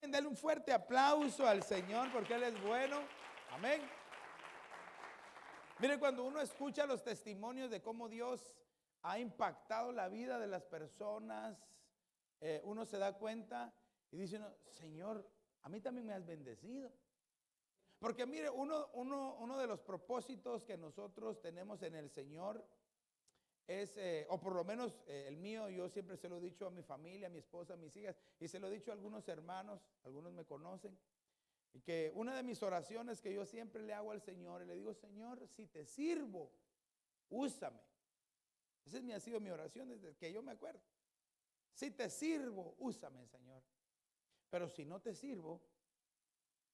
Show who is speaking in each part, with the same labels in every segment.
Speaker 1: Dale un fuerte aplauso al Señor porque Él es bueno. Amén. Mire, cuando uno escucha los testimonios de cómo Dios ha impactado la vida de las personas, uno se da cuenta y dice uno, Señor, a mí también me has bendecido. Porque mire, uno de los propósitos que nosotros tenemos en el Señor es, o por lo menos el mío, yo siempre se lo he dicho a mi familia, a mi esposa, a mis hijas, y se lo he dicho a algunos hermanos, algunos me conocen, y que una de mis oraciones que yo siempre le hago al Señor, y le digo, Señor, si te sirvo, úsame. Esa ha sido mi oración desde que yo me acuerdo. Si te sirvo, úsame, Señor. Pero si no te sirvo,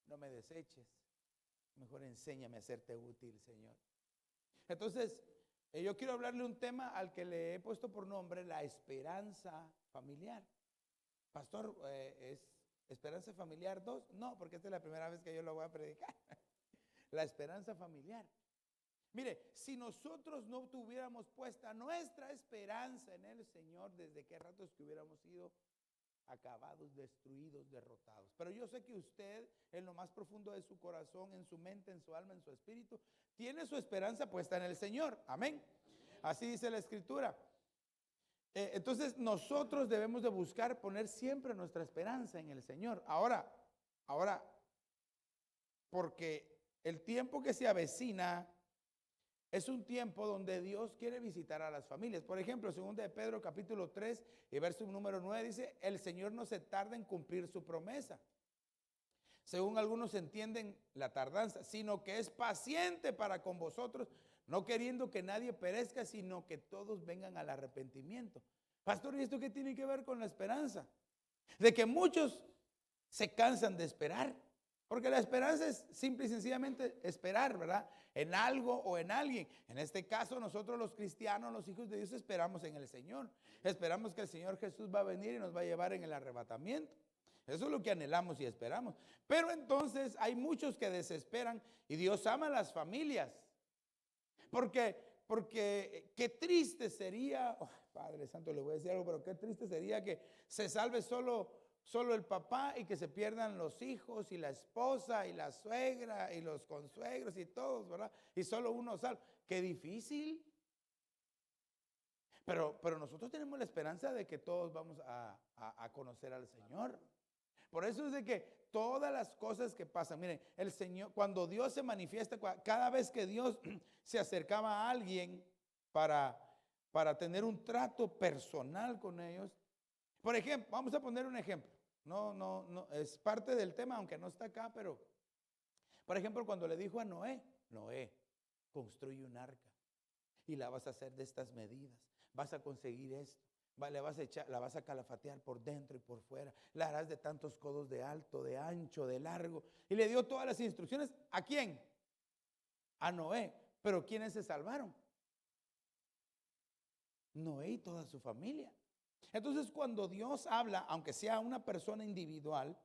Speaker 1: no me deseches. Mejor enséñame a serte útil, Señor. Entonces, yo quiero hablarle un tema al que le he puesto por nombre la esperanza familiar. Pastor, ¿es esperanza familiar 2? No, porque esta es la primera vez que yo lo voy a predicar. La esperanza familiar. Mire, si nosotros no tuviéramos puesta nuestra esperanza en el Señor, desde qué ratos que hubiéramos sido acabados, destruidos, derrotados. Pero yo sé que usted, en lo más profundo de su corazón, en su mente, en su alma, en su espíritu, tiene su esperanza puesta en el Señor. Amén. Así dice la Escritura. Entonces nosotros debemos de buscar poner siempre nuestra esperanza en el Señor. Ahora, porque el tiempo que se avecina es un tiempo donde Dios quiere visitar a las familias. Por ejemplo, 2 de Pedro capítulo 3 y verso número 9 dice, el Señor no se tarda en cumplir su promesa, según algunos entienden la tardanza, sino que es paciente para con vosotros, no queriendo que nadie perezca, sino que todos vengan al arrepentimiento. Pastor, ¿y esto qué tiene que ver con la esperanza? De que muchos se cansan de esperar. Porque la esperanza es simple y sencillamente esperar, ¿verdad? En algo o en alguien. En este caso, nosotros los cristianos, los hijos de Dios, esperamos en el Señor. Esperamos que el Señor Jesús va a venir y nos va a llevar en el arrebatamiento. Eso es lo que anhelamos y esperamos. Pero entonces hay muchos que desesperan y Dios ama a las familias. Porque qué triste sería, oh, Padre Santo, le voy a decir algo, pero qué triste sería que se salve solo el papá y que se pierdan los hijos y la esposa y la suegra y los consuegros y todos, ¿verdad? Y solo uno salvo. Qué difícil. Pero nosotros tenemos la esperanza de que todos vamos a conocer al Señor. Por eso es de que todas las cosas que pasan, miren, el Señor, cuando Dios se manifiesta, cada vez que Dios se acercaba a alguien para tener un trato personal con ellos. Por ejemplo, vamos a poner un ejemplo. No, es parte del tema, aunque no está acá, pero, por ejemplo, cuando le dijo a Noé, Noé, construye un arca y la vas a hacer de estas medidas, vas a conseguir esto. La vas a calafatear por dentro y por fuera. La harás de tantos codos de alto, de ancho, de largo. Y le dio todas las instrucciones. ¿A quién? A Noé. Pero ¿quiénes se salvaron? Noé y toda su familia. Entonces, cuando Dios habla, aunque sea una persona individual,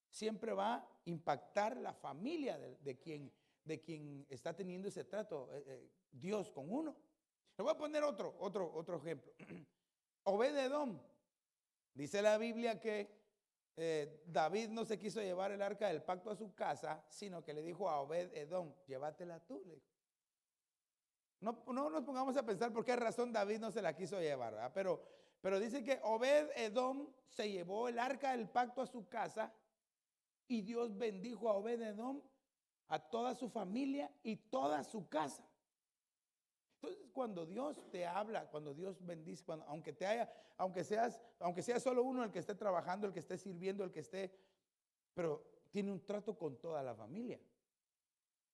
Speaker 1: siempre va a impactar la familia de quien está teniendo ese trato, Dios con uno. Le voy a poner otro ejemplo. Obed-Edom. Dice la Biblia que David no se quiso llevar el arca del pacto a su casa, sino que le dijo a Obed-Edom, llévatela tú, le dijo. No nos pongamos a pensar por qué razón David no se la quiso llevar, ¿verdad? Pero dice que Obed-Edom se llevó el arca del pacto a su casa y Dios bendijo a Obed-Edom, a toda su familia y toda su casa. Entonces, cuando Dios te habla, cuando Dios bendice, aunque sea solo uno el que esté trabajando, el que esté sirviendo, pero tiene un trato con toda la familia.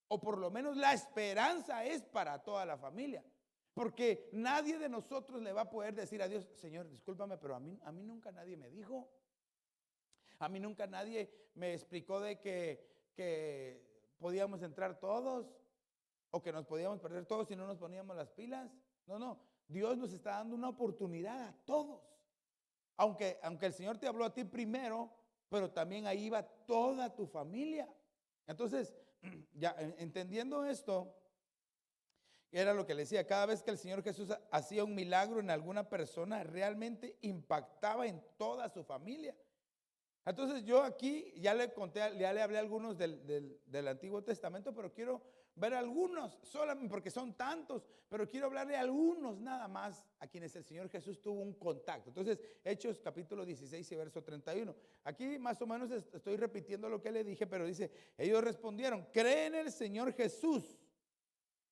Speaker 1: O por lo menos la esperanza es para toda la familia. Porque nadie de nosotros le va a poder decir a Dios, Señor, discúlpame, pero a mí nunca nadie me dijo. A mí nunca nadie me explicó de que podíamos entrar todos o que nos podíamos perder todos si no nos poníamos las pilas. No, Dios nos está dando una oportunidad a todos. Aunque el Señor te habló a ti primero, pero también ahí va toda tu familia. Entonces, ya entendiendo esto, era lo que le decía, cada vez que el Señor Jesús hacía un milagro en alguna persona, realmente impactaba en toda su familia. Entonces yo aquí ya le conté, ya le hablé a algunos del Antiguo Testamento, pero quiero ver algunos, solamente porque son tantos, pero quiero hablarle a algunos nada más a quienes el Señor Jesús tuvo un contacto. Entonces, Hechos capítulo 16 y verso 31. Aquí más o menos estoy repitiendo lo que le dije, pero dice, ellos respondieron, cree en el Señor Jesús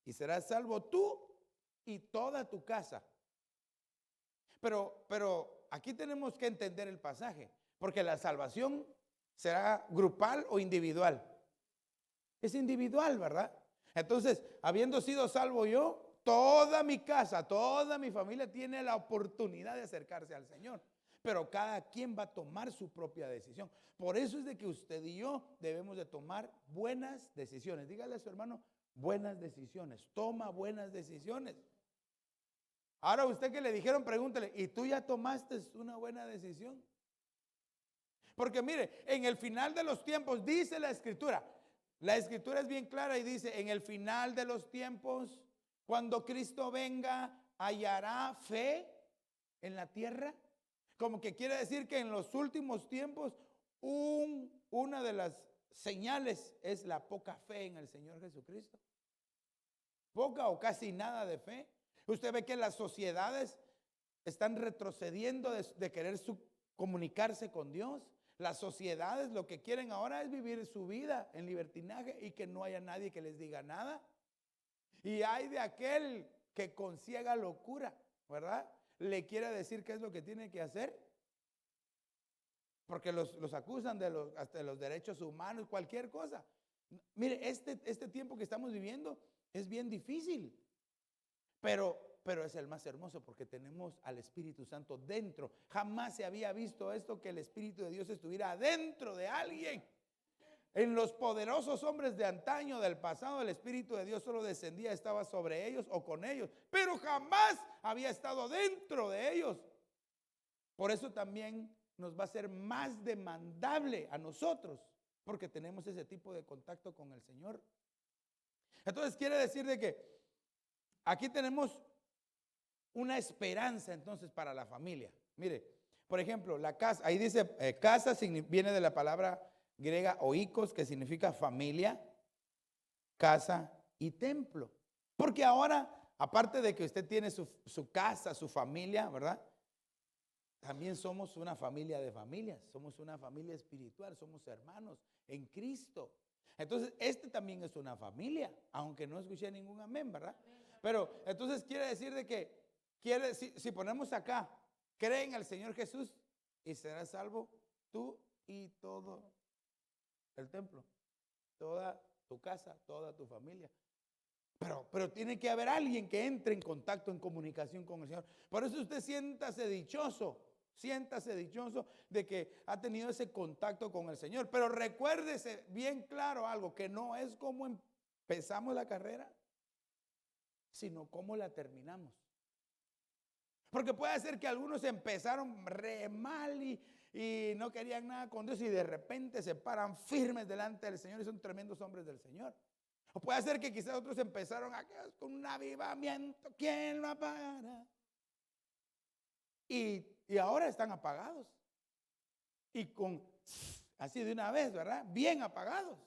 Speaker 1: y serás salvo tú y toda tu casa. Pero aquí tenemos que entender el pasaje, porque la salvación será grupal o individual. Es individual, ¿verdad? Entonces, habiendo sido salvo yo, toda mi casa, toda mi familia tiene la oportunidad de acercarse al Señor. Pero cada quien va a tomar su propia decisión. Por eso es de que usted y yo debemos de tomar buenas decisiones. Dígale a su hermano, buenas decisiones. Toma buenas decisiones. Ahora usted que le dijeron, pregúntele, ¿y tú ya tomaste una buena decisión? Porque mire, en el final de los tiempos dice la escritura es bien clara y dice, en el final de los tiempos, cuando Cristo venga, hallará fe en la tierra. Como que quiere decir que en los últimos tiempos, una de las señales es la poca fe en el Señor Jesucristo. Poca o casi nada de fe. Usted ve que las sociedades están retrocediendo de querer comunicarse con Dios. Las sociedades lo que quieren ahora es vivir su vida en libertinaje y que no haya nadie que les diga nada. Y hay de aquel que con ciega locura, ¿verdad? Le quiere decir qué es lo que tiene que hacer. Porque los acusan hasta de los derechos humanos, cualquier cosa. Mire, este tiempo que estamos viviendo es bien difícil. Pero es el más hermoso porque tenemos al Espíritu Santo dentro. Jamás se había visto esto, que el Espíritu de Dios estuviera dentro de alguien. En los poderosos hombres de antaño, del pasado, el Espíritu de Dios solo descendía, estaba sobre ellos o con ellos, pero jamás había estado dentro de ellos. Por eso también nos va a ser más demandable a nosotros, porque tenemos ese tipo de contacto con el Señor. Entonces quiere decir de que aquí tenemos una esperanza entonces para la familia. Mire, por ejemplo, la casa, ahí dice casa viene de la palabra griega oikos, que significa familia, casa y templo. Porque ahora, aparte de que usted tiene su casa, su familia, ¿verdad? También somos una familia de familias, somos una familia espiritual, somos hermanos en Cristo. Entonces, también es una familia, aunque no escuché ningún amén, ¿verdad? Pero entonces quiere decir de que, si ponemos acá, cree en el Señor Jesús y serás salvo tú y todo el templo, toda tu casa, toda tu familia. Pero tiene que haber alguien que entre en contacto, en comunicación con el Señor. Por eso usted siéntase dichoso de que ha tenido ese contacto con el Señor. Pero recuérdese bien claro algo, que no es como empezamos la carrera, sino cómo la terminamos. Porque puede ser que algunos empezaron re mal y no querían nada con Dios y de repente se paran firmes delante del Señor y son tremendos hombres del Señor. O puede ser que quizás otros empezaron con un avivamiento, ¿quién lo apagará? Y ahora están apagados. Y así de una vez, ¿verdad? Bien apagados.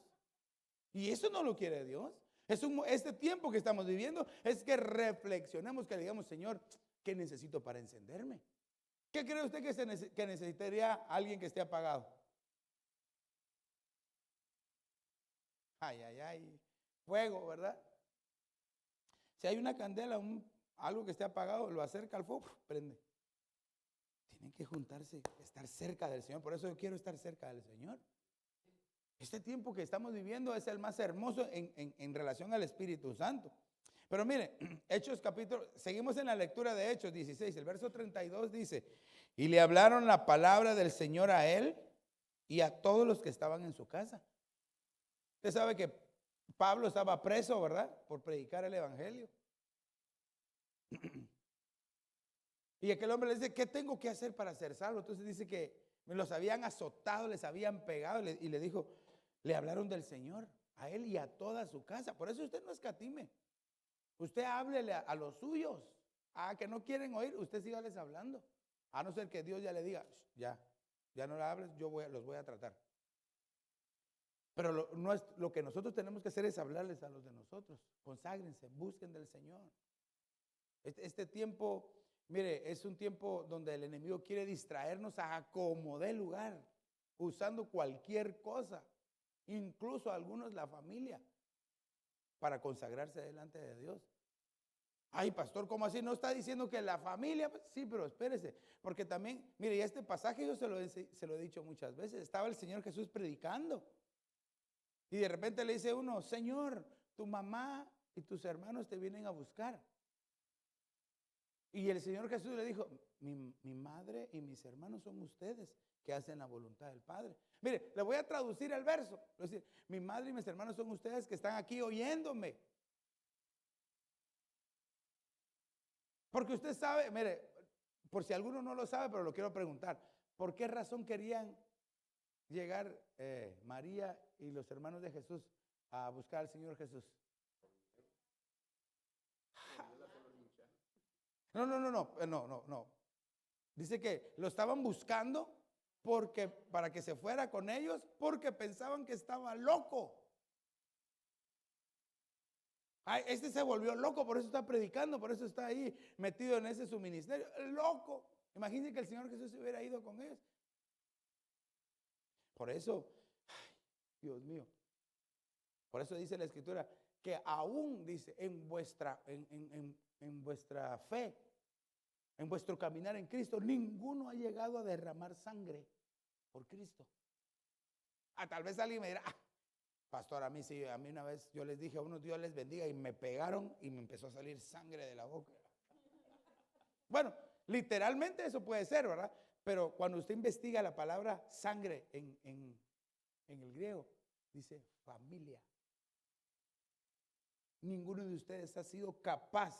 Speaker 1: Y eso no lo quiere Dios. Este tiempo que estamos viviendo es que reflexionemos, que digamos, Señor, ¿qué necesito para encenderme? ¿Qué cree usted que necesitaría alguien que esté apagado? Ay, fuego, ¿verdad? Si hay una candela, algo que esté apagado, lo acerca al fuego, prende. Tienen que juntarse, estar cerca del Señor. Por eso yo quiero estar cerca del Señor. Este tiempo que estamos viviendo es el más hermoso en relación al Espíritu Santo. Pero mire, Hechos capítulo, seguimos en la lectura de Hechos 16, el verso 32 dice, y le hablaron la palabra del Señor a él y a todos los que estaban en su casa. Usted sabe que Pablo estaba preso, ¿verdad? Por predicar el evangelio. Y aquel hombre le dice, ¿qué tengo que hacer para ser salvo? Entonces dice que los habían azotado, les habían pegado y le dijo, le hablaron del Señor a él y a toda su casa. Por eso usted no escatime. Usted háblele a los suyos, a que no quieren oír, usted sígales hablando. A no ser que Dios ya le diga, ya ya no la hables, los voy a tratar. Pero no es, lo que nosotros tenemos que hacer es hablarles a los de nosotros. Conságrense, busquen del Señor. Este tiempo, mire, es un tiempo donde el enemigo quiere distraernos a como dé lugar, usando cualquier cosa, incluso algunos la familia, para consagrarse delante de Dios. Ay, pastor, ¿cómo así? ¿No está diciendo que la familia? Pues, sí, pero espérese, porque también, mire, y este pasaje yo se lo he dicho muchas veces. Estaba el Señor Jesús predicando y de repente le dice uno: Señor, tu mamá y tus hermanos te vienen a buscar. Y el Señor Jesús le dijo: mi madre y mis hermanos son ustedes que hacen la voluntad del Padre. Mire, le voy a traducir el verso. Es decir, mi madre y mis hermanos son ustedes que están aquí oyéndome. Porque usted sabe, mire, por si alguno no lo sabe, pero lo quiero preguntar: ¿por qué razón querían llegar María y los hermanos de Jesús a buscar al Señor Jesús? No. Dice que lo estaban buscando para que se fuera con ellos, porque pensaban que estaba loco. Ay, este se volvió loco, por eso está predicando, por eso está ahí metido en ese su ministerio. Loco. Imagínense que el Señor Jesús se hubiera ido con ellos. Por eso, ay, Dios mío, por eso dice la Escritura que aún dice en vuestra fe, en vuestro caminar en Cristo, ninguno ha llegado a derramar sangre por Cristo. Tal vez alguien me dirá: pastor, a mí sí, a mí una vez yo les dije a unos Dios les bendiga y me pegaron y me empezó a salir sangre de la boca. Bueno, literalmente eso puede ser, ¿verdad? Pero cuando usted investiga la palabra sangre en el griego, dice familia. Ninguno de ustedes ha sido capaz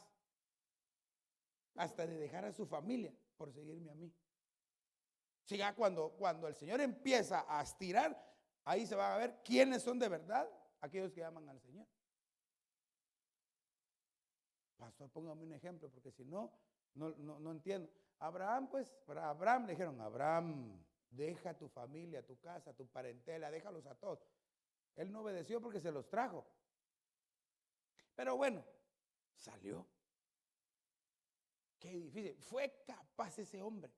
Speaker 1: hasta de dejar a su familia por seguirme a mí. Si ya cuando el Señor empieza a estirar, ahí se va a ver quiénes son de verdad aquellos que aman al Señor. Pastor, póngame un ejemplo, porque si no entiendo. Abraham, pues, para Abraham le dijeron: Abraham, deja tu familia, tu casa, tu parentela, déjalos a todos. Él no obedeció porque se los trajo. Pero bueno, salió. Qué difícil. Fue capaz ese hombre.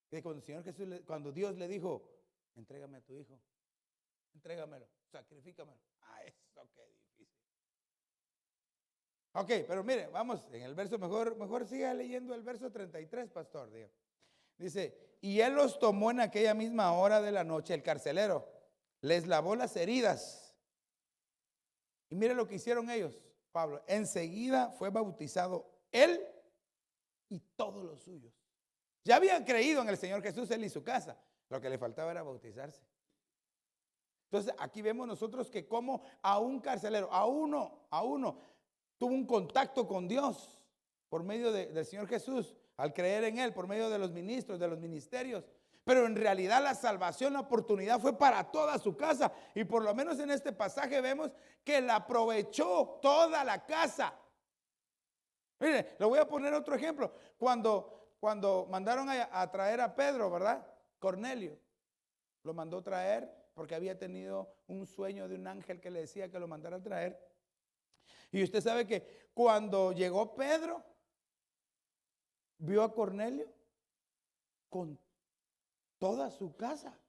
Speaker 1: Que cuando el Señor Jesús, cuando Dios le dijo: entrégame a tu hijo, entrégamelo, sacrifícamelo. Eso qué difícil. Ok, pero mire, vamos en el verso, mejor siga leyendo el verso 33, pastor. Dice: y él los tomó en aquella misma hora de la noche, el carcelero, les lavó las heridas. Y mire lo que hicieron ellos, Pablo. Enseguida fue bautizado él y todos los suyos. Ya habían creído en el Señor Jesús, él y su casa. Lo que le faltaba era bautizarse. Entonces aquí vemos nosotros que como a un carcelero, a uno, tuvo un contacto con Dios por medio del Señor Jesús, al creer en él, por medio de los ministros, de los ministerios. Pero en realidad la salvación, la oportunidad fue para toda su casa. Y por lo menos en este pasaje vemos que la aprovechó toda la casa. Mire, le voy a poner otro ejemplo. Cuando mandaron a traer a Pedro, ¿verdad? Cornelio lo mandó traer porque había tenido un sueño de un ángel que le decía que lo mandara a traer. Y usted sabe que cuando llegó Pedro, vio a Cornelio con toda su casa.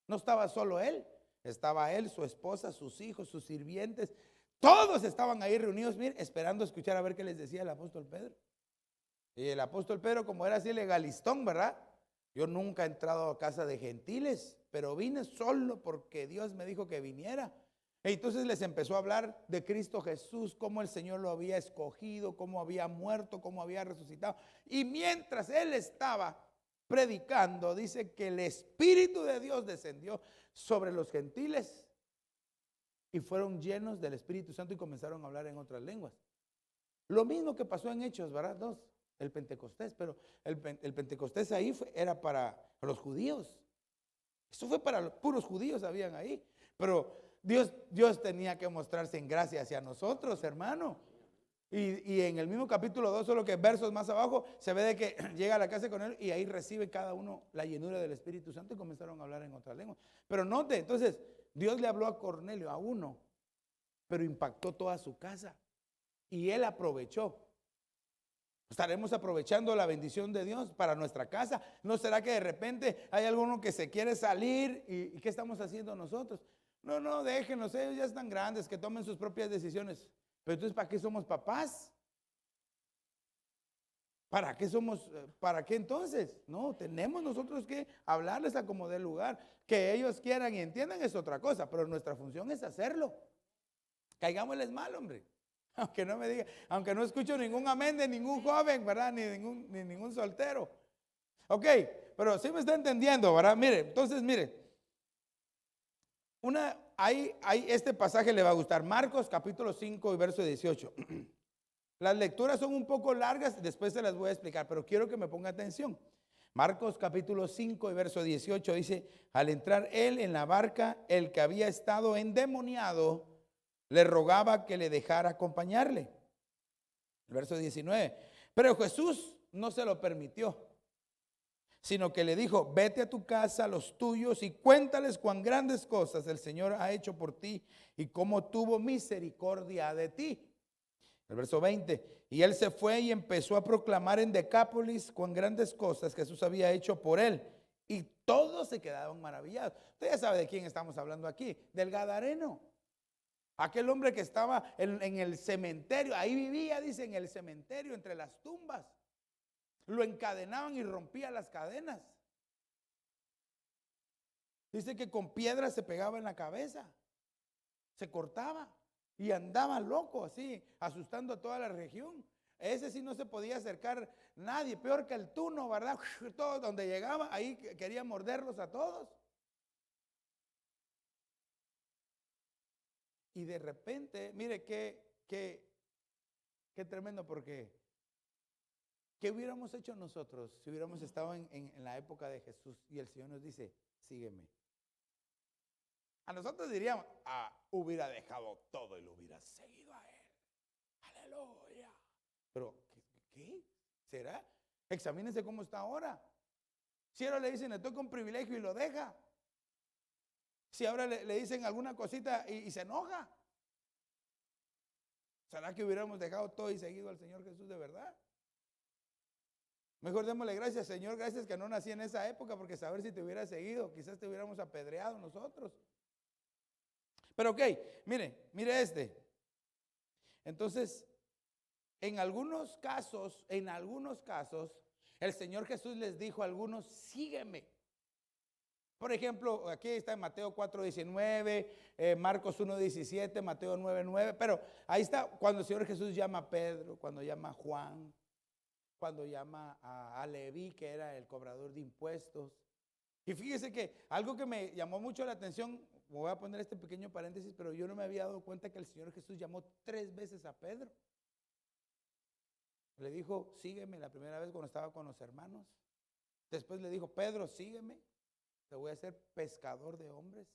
Speaker 1: No estaba solo él, estaba él, su esposa, sus hijos, sus sirvientes. Todos estaban ahí reunidos, mire, esperando escuchar a ver qué les decía el apóstol Pedro. Y el apóstol Pedro, como era así legalistón, ¿verdad? Yo nunca he entrado a casa de gentiles, pero vine solo porque Dios me dijo que viniera. Entonces les empezó a hablar de Cristo Jesús, cómo el Señor lo había escogido, cómo había muerto, cómo había resucitado. Y mientras él estaba predicando, dice que el Espíritu de Dios descendió sobre los gentiles y fueron llenos del Espíritu Santo y comenzaron a hablar en otras lenguas. Lo mismo que pasó en Hechos, ¿verdad? El Pentecostés, pero el Pentecostés ahí era para los judíos. Eso fue para los puros judíos, habían ahí. Pero Dios tenía que mostrarse en gracia hacia nosotros, hermano. Y en el mismo capítulo 2, solo que versos más abajo, se ve de que llega a la casa con él y ahí recibe cada uno la llenura del Espíritu Santo y comenzaron a hablar en otras lenguas. Pero note, entonces, Dios le habló a Cornelio, a uno, pero impactó toda su casa y él aprovechó. ¿Estaremos aprovechando la bendición de Dios para nuestra casa? ¿No será que de repente hay alguno que se quiere salir y qué estamos haciendo nosotros? No, déjenlos, ellos ya están grandes, que tomen sus propias decisiones. Pero entonces, ¿para qué somos papás? ¿Para qué entonces? No, tenemos nosotros que hablarles a como dé lugar. Que ellos quieran y entiendan es otra cosa, pero nuestra función es hacerlo. Caigámosles mal, hombre. Aunque no me diga, aunque no escucho ningún amén de ningún joven, ¿verdad? Ni ningún soltero. Ok, pero sí me está entendiendo, ¿verdad? Mire, entonces, mire, este pasaje le va a gustar. Marcos capítulo 5 y verso 18. Las lecturas son un poco largas, después se las voy a explicar, pero quiero que me ponga atención. Marcos capítulo 5 y verso 18 dice, al entrar él en la barca, el que había estado endemoniado le rogaba que le dejara acompañarle. El verso 19, pero Jesús no se lo permitió, sino que le dijo, vete a tu casa, a los tuyos, y cuéntales cuán grandes cosas el Señor ha hecho por ti y cómo tuvo misericordia de ti. El verso 20, y él se fue y empezó a proclamar en Decápolis cuán grandes cosas Jesús había hecho por él. Y todos se quedaron maravillados. Usted ya sabe de quién estamos hablando aquí, del Gadareno. Aquel hombre que estaba en el cementerio, ahí vivía, dice, en el cementerio, entre las tumbas. Lo encadenaban y rompía las cadenas. Dice que con piedras se pegaba en la cabeza, se cortaba. Y andaba loco así, asustando a toda la región. Ese sí no se podía acercar nadie, peor que el tuno, ¿verdad? Todo donde llegaba, ahí quería morderlos a todos. Y de repente, mire qué tremendo, porque ¿qué hubiéramos hecho nosotros si hubiéramos estado en la época de Jesús y el Señor nos dice, sígueme? A nosotros diríamos, hubiera dejado todo y lo hubiera seguido a él. Aleluya. Pero, ¿qué? ¿Será? Examínense cómo está ahora. Si ahora le dicen, le toca un privilegio y lo deja. Si ahora le dicen alguna cosita y se enoja. ¿Será que hubiéramos dejado todo y seguido al Señor Jesús de verdad? Mejor démosle gracias, Señor, gracias que no nací en esa época, porque saber si te hubiera seguido, quizás te hubiéramos apedreado nosotros. Pero ok, mire este. Entonces, en algunos casos, el Señor Jesús les dijo a algunos, sígueme. Por ejemplo, aquí está en Mateo 4:19, Marcos 1:17, Mateo 9:9, pero ahí está cuando el Señor Jesús llama a Pedro, cuando llama a Juan, cuando llama a Leví, que era el cobrador de impuestos. Y fíjese que algo que me llamó mucho la atención, me voy a poner este pequeño paréntesis, pero yo no me había dado cuenta que el Señor Jesús llamó 3 veces a Pedro. Le dijo, sígueme la primera vez cuando estaba con los hermanos. Después le dijo, Pedro, sígueme, te voy a hacer pescador de hombres.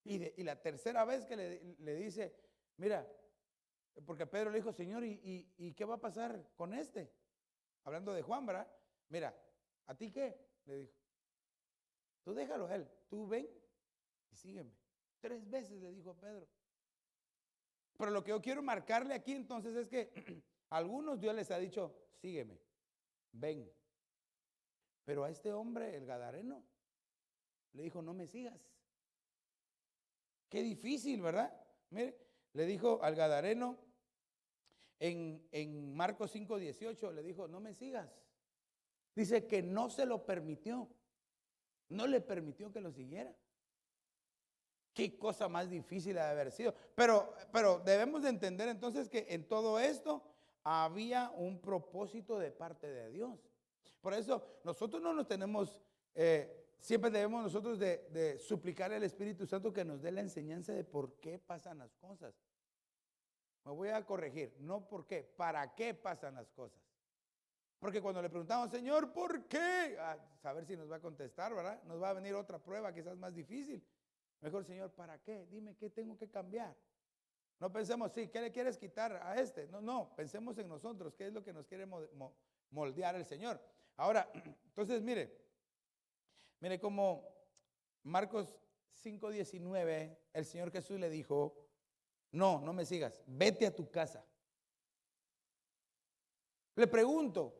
Speaker 1: Y la tercera vez que le dice, mira, porque Pedro le dijo, Señor, ¿y qué va a pasar con este? Hablando de Juan, ¿verdad? Mira, ¿a ti qué? Le dijo. Tú déjalo a él, tú ven y sígueme. 3 veces le dijo a Pedro. Pero lo que yo quiero marcarle aquí entonces es que a algunos Dios les ha dicho, sígueme, ven. Pero a este hombre, el Gadareno, le dijo, no me sigas. Qué difícil, ¿verdad? Mire, le dijo al Gadareno en Marcos 5:18, le dijo, no me sigas. Dice que no se lo permitió. No le permitió que lo siguiera. Qué cosa más difícil de haber sido. Pero debemos de entender entonces que en todo esto había un propósito de parte de Dios. Por eso nosotros no nos tenemos, siempre debemos nosotros de suplicar al Espíritu Santo que nos dé la enseñanza de por qué pasan las cosas. Me voy a corregir, no por qué, para qué pasan las cosas. Porque cuando le preguntamos, Señor, ¿por qué? Saber si nos va a contestar, ¿verdad? Nos va a venir otra prueba quizás más difícil. Mejor, Señor, ¿para qué? Dime qué tengo que cambiar. No pensemos, sí, ¿qué le quieres quitar a este? No, no, pensemos en nosotros, ¿qué es lo que nos quiere moldear el Señor? Ahora, entonces mire como Marcos 5:19, el Señor Jesús le dijo, no, no me sigas, vete a tu casa. Le pregunto,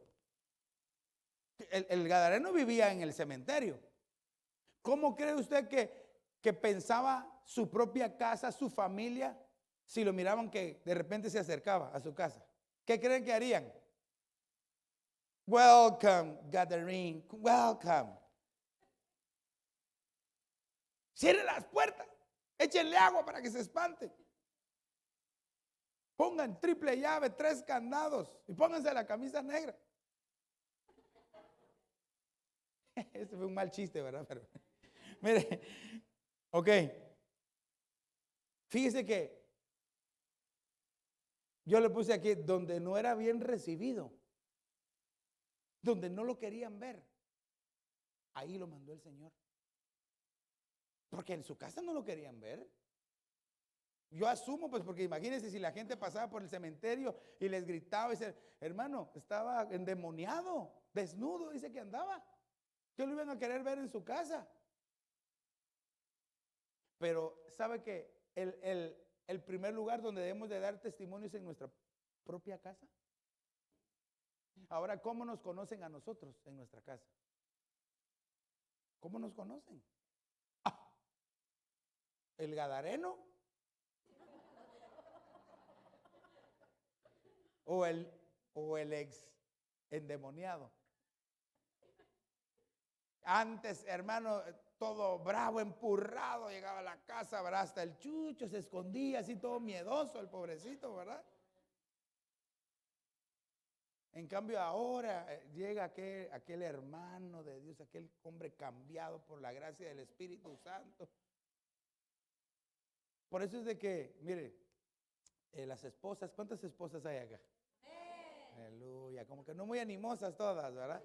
Speaker 1: el gadareno vivía en el cementerio. ¿Cómo cree usted que pensaba su propia casa, su familia, si lo miraban que de repente se acercaba a su casa? ¿Qué creen que harían? Welcome, Gadarene, welcome. Cierren las puertas, échenle agua para que se espante. Pongan triple llave, 3 candados y pónganse la camisa negra. Este fue un mal chiste, ¿verdad? Pero, mire, ok. Fíjese que yo le puse aquí donde no era bien recibido, donde no lo querían ver. Ahí lo mandó el Señor. Porque en su casa no lo querían ver. Yo asumo, pues, porque imagínense si la gente pasaba por el cementerio y les gritaba y decía, hermano, estaba endemoniado, desnudo, dice que andaba. ¿Qué lo iban a querer ver en su casa? Pero, ¿sabe que el primer lugar donde debemos de dar testimonio es en nuestra propia casa? Ahora, ¿cómo nos conocen a nosotros en nuestra casa? ¿Cómo nos conocen? Ah, ¿el gadareno? ¿O el ex endemoniado? Antes, hermano, todo bravo, empurrado, llegaba a la casa, ¿verdad? Hasta el chucho se escondía, así todo miedoso, el pobrecito, ¿verdad? En cambio ahora llega aquel hermano de Dios, aquel hombre cambiado por la gracia del Espíritu Santo. Por eso es de que, mire, las esposas, ¿cuántas esposas hay acá? Aleluya, como que no muy animosas todas, ¿verdad?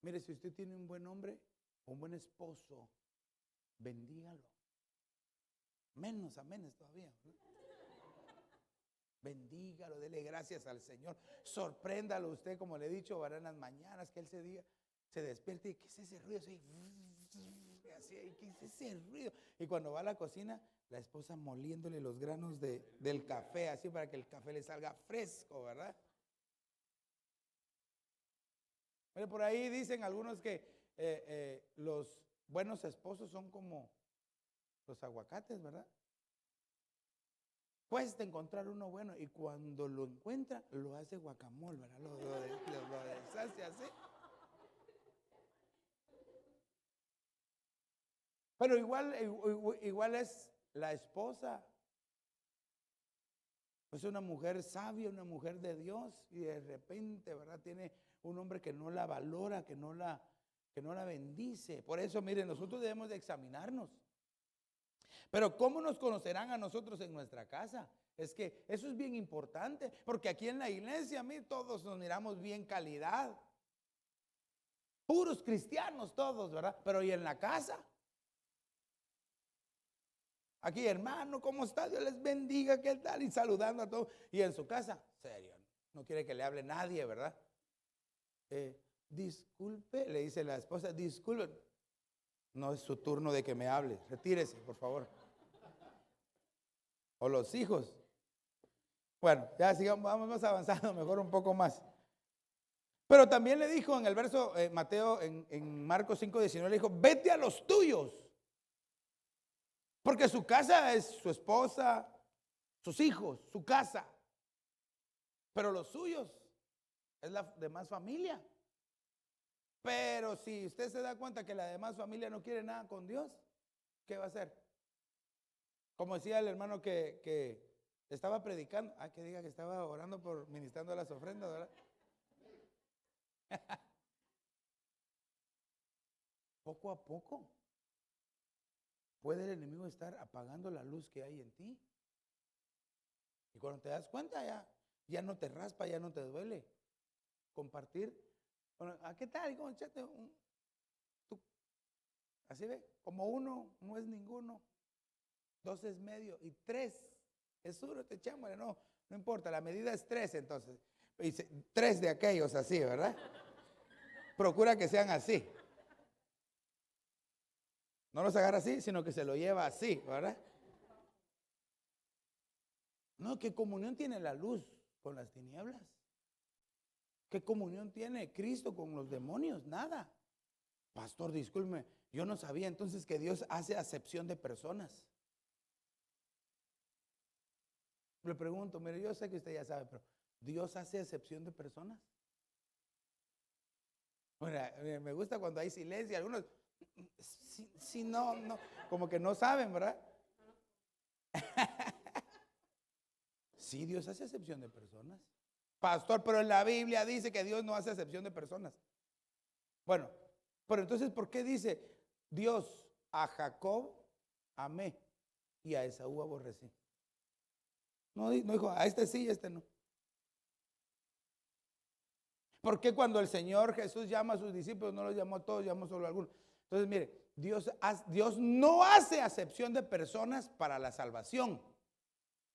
Speaker 1: Mire, si usted tiene un buen hombre, un buen esposo, bendígalo. Menos a menos todavía, ¿no? Bendígalo, dele gracias al Señor. Sorpréndalo usted, como le he dicho, ¿verdad? En las mañanas, que él se despierte y ¿qué es ese ruido? Así, ¿qué es ese ruido? Y cuando va a la cocina, la esposa moliéndole los granos del café, así para que el café le salga fresco, ¿verdad? Pero por ahí dicen algunos que los buenos esposos son como los aguacates, ¿verdad? Cuesta encontrar uno bueno y cuando lo encuentra, lo hace guacamole, ¿verdad? Lo deshace así. Pero igual es la esposa. Es una mujer sabia, una mujer de Dios y de repente, ¿verdad? Tiene un hombre que no la valora, que no la bendice. Por eso, miren, nosotros debemos de examinarnos. Pero ¿cómo nos conocerán a nosotros en nuestra casa? Es que eso es bien importante, porque aquí en la iglesia, a mí todos nos miramos bien calidad. Puros cristianos todos, ¿verdad? Pero ¿y en la casa? Aquí, hermano, ¿cómo está? Dios les bendiga, ¿qué tal? Y saludando a todos. Y en su casa, serio, no quiere que le hable nadie, ¿verdad? Disculpe, le dice la esposa, disculpe. No es su turno de que me hable, retírese, por favor. O los hijos. Bueno, ya sigamos, vamos avanzando mejor un poco más. Pero también le dijo en el verso, Mateo, en Marcos 5:19, le dijo, vete a los tuyos. Porque su casa es su esposa, sus hijos, su casa. Pero los suyos es la demás familia. Pero si usted se da cuenta que la demás familia no quiere nada con Dios, ¿qué va a hacer? Como decía el hermano que estaba predicando, que diga que estaba orando por ministrando las ofrendas, ¿verdad? Poco a poco puede el enemigo estar apagando la luz que hay en ti. Y cuando te das cuenta ya no te raspa, ya no te duele. Compartir. Bueno, ¿qué tal? ¿Cómo echate así ve, como uno no es ninguno. 2 es medio y 3 es 1, te echámosle, no importa, la medida es 3 entonces. Dice 3 de aquellos así, ¿verdad? Procura que sean así. No los agarra así, sino que se lo lleva así, ¿verdad? No, ¿qué comunión tiene la luz con las tinieblas? ¿Qué comunión tiene Cristo con los demonios? Nada. Pastor, discúlpeme, yo no sabía entonces que Dios hace acepción de personas. Le pregunto, mire, yo sé que usted ya sabe, pero ¿Dios hace acepción de personas? Bueno, me gusta cuando hay silencio, algunos, si no, como que no saben, ¿verdad? Sí, Dios hace acepción de personas. Pastor, pero en la Biblia dice que Dios no hace acepción de personas. Bueno, pero entonces, ¿por qué dice Dios a Jacob amé y a Esaú aborrecí? No dijo, a este sí y a este no. ¿Por qué cuando el Señor Jesús llama a sus discípulos no los llamó a todos, llamó solo a algunos? Entonces, mire, Dios no hace acepción de personas para la salvación.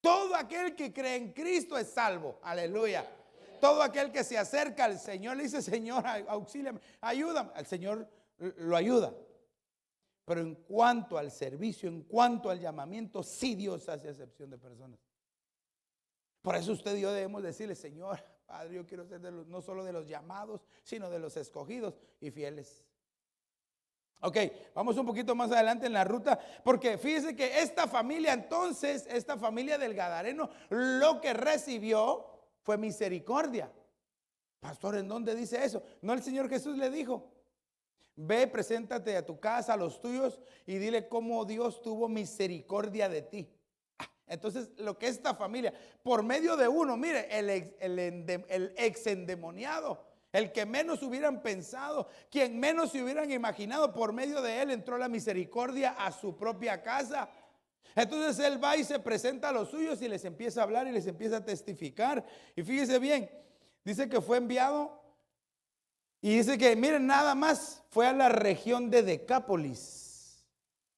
Speaker 1: Todo aquel que cree en Cristo es salvo. Aleluya. Todo aquel que se acerca al Señor le dice, Señor, auxíliame, ayúdame. El Señor lo ayuda. Pero en cuanto al servicio, en cuanto al llamamiento, sí Dios hace acepción de personas. Por eso usted y yo debemos decirle, Señor, Padre, yo quiero ser no solo de los llamados, sino de los escogidos y fieles. Ok, vamos un poquito más adelante en la ruta, porque fíjese que esta familia entonces, esta familia del Gadareno, lo que recibió fue misericordia. Pastor, ¿en dónde dice eso? No, el Señor Jesús le dijo, ve, preséntate a tu casa, a los tuyos, y dile cómo Dios tuvo misericordia de ti. Entonces, lo que esta familia, por medio de uno, mire, el ex endemoniado, el que menos hubieran pensado, quien menos se hubieran imaginado, por medio de él entró la misericordia a su propia casa. Entonces él va y se presenta a los suyos y les empieza a hablar y les empieza a testificar. Y fíjese bien, dice que fue enviado y dice que, miren, nada más fue a la región de Decápolis.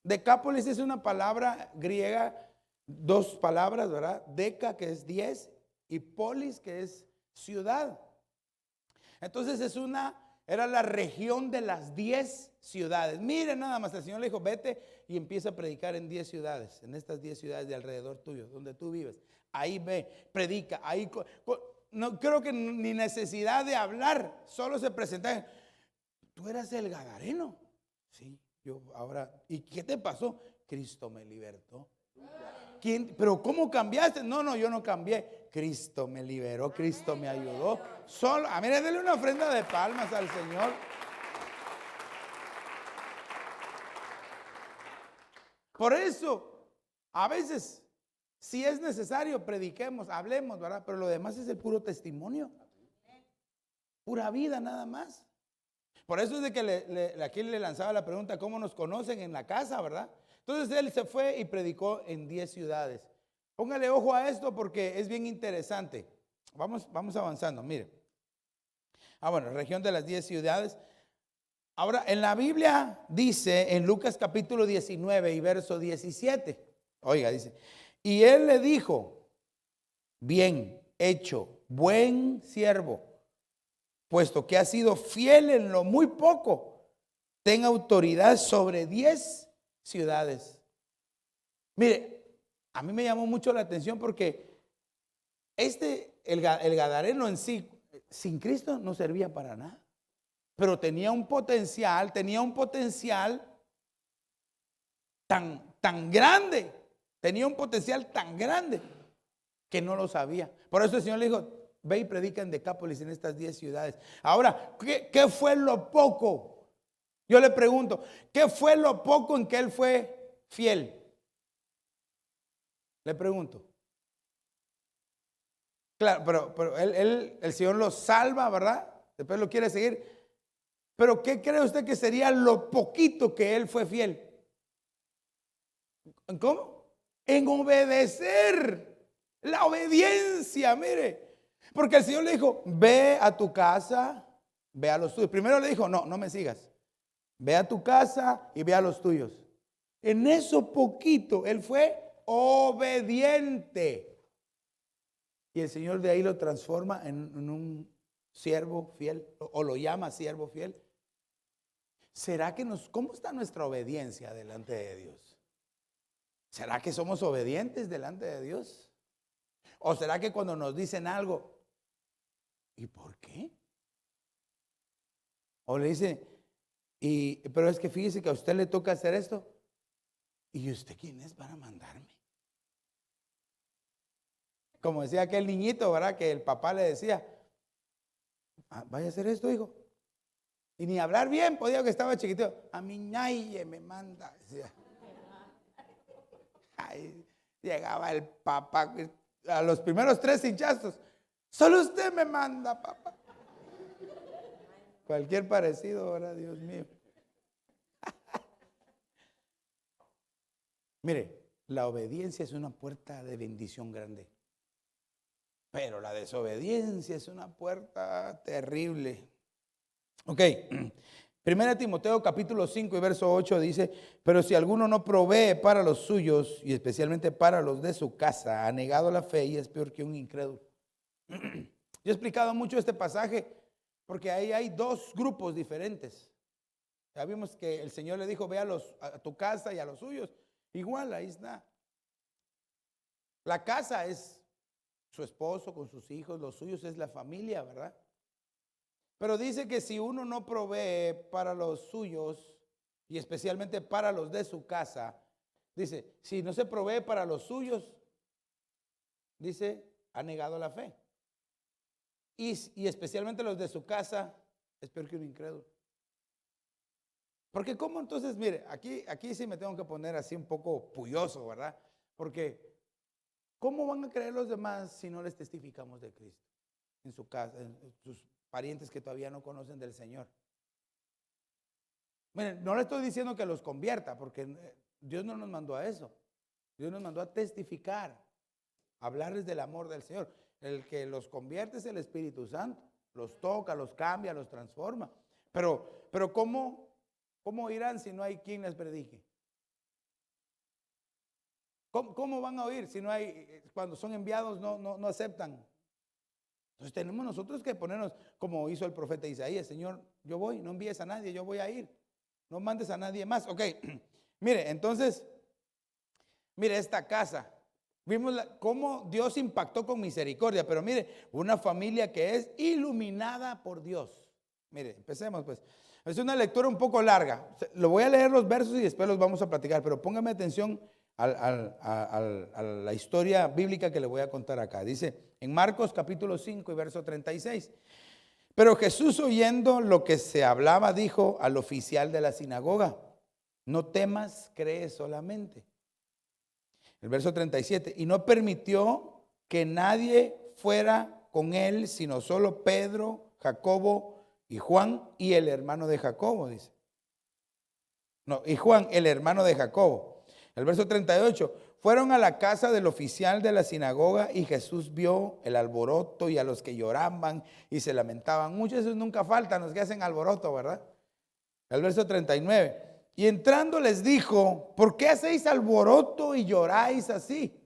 Speaker 1: Decápolis es una palabra griega, 2 palabras, ¿verdad? Deca, que es 10, y polis, que es ciudad. Entonces era la región de las 10 ciudades. Miren nada más, el Señor le dijo, vete y empieza a predicar en 10 ciudades, en estas 10 ciudades de alrededor tuyo, donde tú vives. Ahí ve, predica, ahí, no creo que ni necesidad de hablar, solo se presenta. Tú eras el Gadareno. Sí, yo ahora, ¿y qué te pasó? Cristo me libertó. ¿Quién? ¿Pero cómo cambiaste? No, yo no cambié. Cristo me liberó, Cristo me ayudó. Solo, mire, denle una ofrenda de palmas al Señor. Por eso, a veces, si es necesario, prediquemos, hablemos, ¿verdad? Pero lo demás es el puro testimonio. Pura vida nada más. Por eso es de que aquí le lanzaba la pregunta, ¿cómo nos conocen en la casa, verdad? Entonces él se fue y predicó en 10 ciudades. Póngale ojo a esto porque es bien interesante. Vamos avanzando, mire. Bueno, región de las 10 ciudades. Ahora, en la Biblia dice, en Lucas capítulo 19 y verso 17, oiga, dice, y él le dijo, bien hecho, buen siervo, puesto que has sido fiel en lo muy poco, ten autoridad sobre 10 ciudades. Mire, a mí me llamó mucho la atención porque el Gadareno en sí, sin Cristo no servía para nada, pero tenía un potencial tan grande, tenía un potencial tan grande que no lo sabía. Por eso el Señor le dijo, ve y predica en Decápolis, en estas 10 ciudades. Ahora, ¿qué fue lo poco? Yo le pregunto, ¿qué fue lo poco en que él fue fiel? Le pregunto. Claro, pero el Señor lo salva, ¿verdad? Después lo quiere seguir. Pero ¿qué cree usted que sería lo poquito que él fue fiel? ¿Cómo? En obedecer. La obediencia, mire. Porque el Señor le dijo, ve a tu casa, ve a los tuyos. Primero le dijo, no me sigas. Ve a tu casa y ve a los tuyos. En eso poquito, él fue obediente. Y el Señor de ahí lo transforma en un siervo fiel, o lo llama siervo fiel. ¿Será que cómo está nuestra obediencia delante de Dios? ¿Será que somos obedientes delante de Dios? ¿O será que cuando nos dicen algo, ¿y por qué? O le dice, pero es que fíjese que a usted le toca hacer esto. ¿Y usted quién es para mandarme? Como decía aquel niñito, ¿verdad? Que el papá le decía, vaya a hacer esto, hijo. Y ni hablar bien podía, que estaba chiquitito. A mí nadie me manda, decía. Ay, llegaba el papá a los primeros 3 hinchazos. Solo usted me manda, papá. Cualquier parecido, ¿verdad? Dios mío. Mire, la obediencia es una puerta de bendición grande. Pero la desobediencia es una puerta terrible. Ok, 1 Timoteo capítulo 5 y verso 8 dice, pero si alguno no provee para los suyos y especialmente para los de su casa, ha negado la fe y es peor que un incrédulo. Yo he explicado mucho este pasaje porque ahí hay 2 grupos diferentes. Ya vimos que el Señor le dijo, ve a tu casa y a los suyos. Igual, ahí está. La casa es su esposo con sus hijos, los suyos es la familia, ¿verdad? Pero dice que si uno no provee para los suyos y especialmente para los de su casa, dice, si no se provee para los suyos, dice, ha negado la fe. Y especialmente los de su casa, es peor que un incrédulo. Porque cómo entonces, mire, aquí sí me tengo que poner así un poco puyoso, ¿verdad? Porque ¿cómo van a creer los demás si no les testificamos de Cristo? En su casa, en sus parientes que todavía no conocen del Señor. Miren, no le estoy diciendo que los convierta, porque Dios no nos mandó a eso. Dios nos mandó a testificar, a hablarles del amor del Señor. El que los convierte es el Espíritu Santo. Los toca, los cambia, los transforma. Pero ¿cómo irán si no hay quien les predique? ¿Cómo van a oír si no hay, cuando son enviados no aceptan? Entonces tenemos nosotros que ponernos como hizo el profeta Isaías, Señor, yo voy, no envíes a nadie, yo voy a ir, no mandes a nadie más. Ok, mire, entonces, mire esta casa, vimos cómo Dios impactó con misericordia, pero mire, una familia que es iluminada por Dios. Mire, empecemos pues. Es una lectura un poco larga, lo voy a leer los versos y después los vamos a platicar, pero póngame atención a la historia bíblica que le voy a contar acá. Dice en Marcos capítulo 5 y verso 36. Pero Jesús, oyendo lo que se hablaba, dijo al oficial de la sinagoga, no temas, cree solamente. El verso 37, y no permitió que nadie fuera con él, sino solo Pedro, Jacobo y Juan y el hermano de Jacobo, dice. No, y Juan, el hermano de Jacobo. El verso 38, fueron a la casa del oficial de la sinagoga y Jesús vio el alboroto y a los que lloraban y se lamentaban. Muchos nunca faltan los que hacen alboroto, ¿verdad? El verso 39, y entrando les dijo, ¿por qué hacéis alboroto y lloráis así?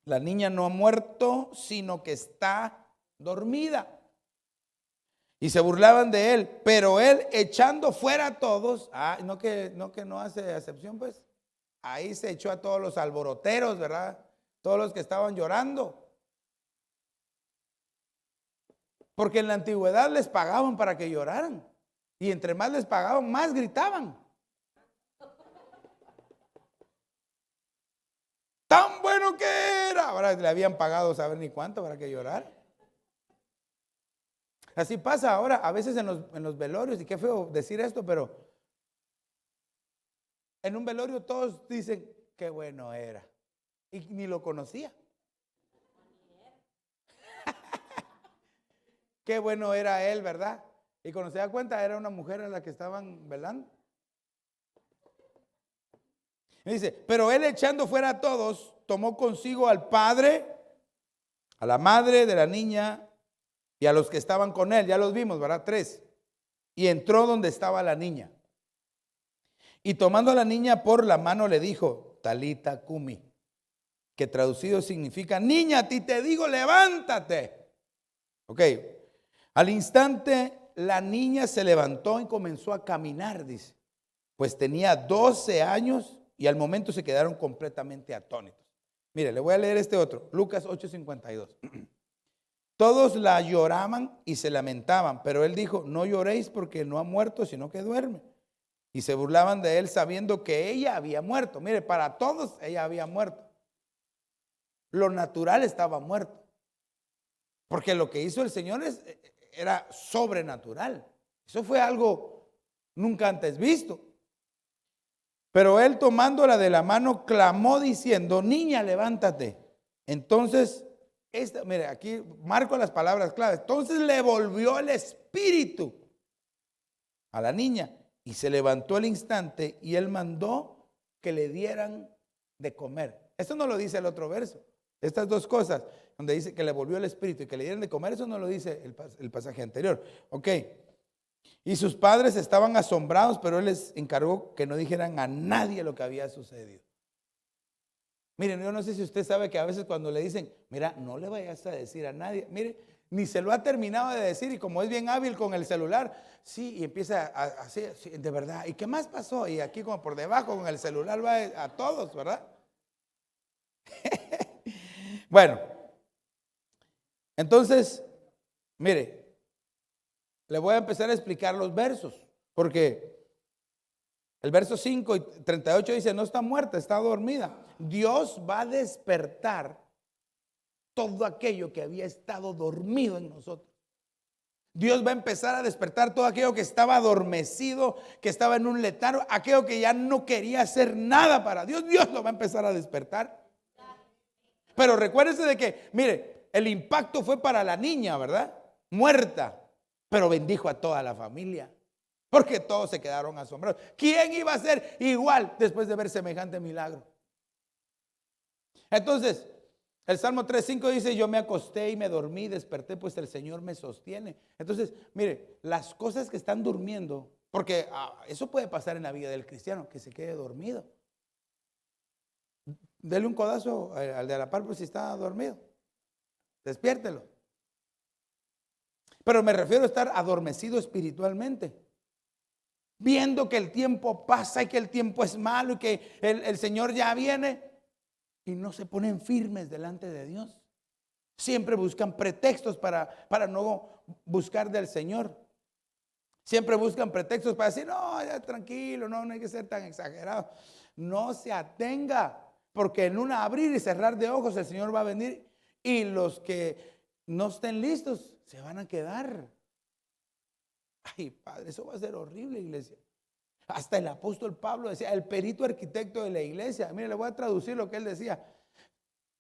Speaker 1: La niña no ha muerto, sino que está dormida. Y se burlaban de él, pero él echando fuera a todos, no que no hace excepción pues. Ahí se echó a todos los alboroteros, ¿verdad? Todos los que estaban llorando. Porque en la antigüedad les pagaban para que lloraran. Y entre más les pagaban, más gritaban. Tan bueno que era. Ahora le habían pagado saber ni cuánto para que llorar. Así pasa ahora, a veces en los velorios, y qué feo decir esto, pero en un velorio todos dicen, qué bueno era. Y ni lo conocía. Qué bueno era él, ¿verdad? Y cuando se da cuenta, era una mujer a la que estaban velando. Y dice, pero él echando fuera a todos, tomó consigo al padre, a la madre de la niña y a los que estaban con él. Ya los vimos, ¿verdad? 3. Y entró donde estaba la niña. Y tomando a la niña por la mano le dijo, Talita Cumi, que traducido significa, niña, a ti te digo, levántate. Ok, al instante la niña se levantó y comenzó a caminar, dice. Pues tenía 12 años y al momento se quedaron completamente atónitos. Mire, le voy a leer este otro, Lucas 8:52. Todos la lloraban y se lamentaban, pero él dijo, no lloréis porque no ha muerto, sino que duerme. Y se burlaban de él sabiendo que ella había muerto. Mire, para todos ella había muerto. Lo natural estaba muerto. Porque lo que hizo el Señor era sobrenatural. Eso fue algo nunca antes visto. Pero él tomándola de la mano clamó diciendo, niña, levántate. Entonces, mire, aquí marco las palabras claves. Entonces le volvió el espíritu a la niña y se levantó al instante y él mandó que le dieran de comer. Esto no lo dice el otro verso. Estas dos cosas, donde dice que le volvió el espíritu y que le dieran de comer, eso no lo dice el pasaje anterior. Ok. Y sus padres estaban asombrados, pero él les encargó que no dijeran a nadie lo que había sucedido. Miren, yo no sé si usted sabe que a veces cuando le dicen, mira, no le vayas a decir a nadie, mire, ni se lo ha terminado de decir y como es bien hábil con el celular, sí, y empieza así, sí, de verdad, ¿y qué más pasó? Y aquí como por debajo con el celular va a todos, ¿verdad? Bueno, entonces, mire, le voy a empezar a explicar los versos, porque el verso 5 y 38 dice, no está muerta, está dormida. Dios va a despertar todo aquello que había estado dormido en nosotros. Dios va a empezar a despertar todo aquello que estaba adormecido, que estaba en un letargo, aquello que ya no quería hacer nada para Dios. Dios lo va a empezar a despertar. Pero recuérdense de que, mire, el impacto fue para la niña, ¿verdad? Muerta, pero bendijo a toda la familia. Porque todos se quedaron asombrados. ¿Quién iba a ser igual después de ver semejante milagro? Entonces, el Salmo 3:5 dice, yo me acosté y me dormí, desperté, pues el Señor me sostiene. Entonces, mire, las cosas que están durmiendo, porque eso puede pasar en la vida del cristiano, que se quede dormido. Dele un codazo al de la par, pues si está dormido. Despiértelo. Pero me refiero a estar adormecido espiritualmente. Viendo que el tiempo pasa y que el tiempo es malo y que el Señor ya viene y no se ponen firmes delante de Dios. Siempre buscan pretextos para no buscar del Señor. Siempre buscan pretextos para decir, no, ya tranquilo, no hay que ser tan exagerado. No se atenga, porque en un abrir y cerrar de ojos el Señor va a venir y los que no estén listos se van a quedar. Ay, Padre, eso va a ser horrible, iglesia. Hasta el apóstol Pablo decía, el perito arquitecto de la iglesia. Mire, le voy a traducir lo que él decía.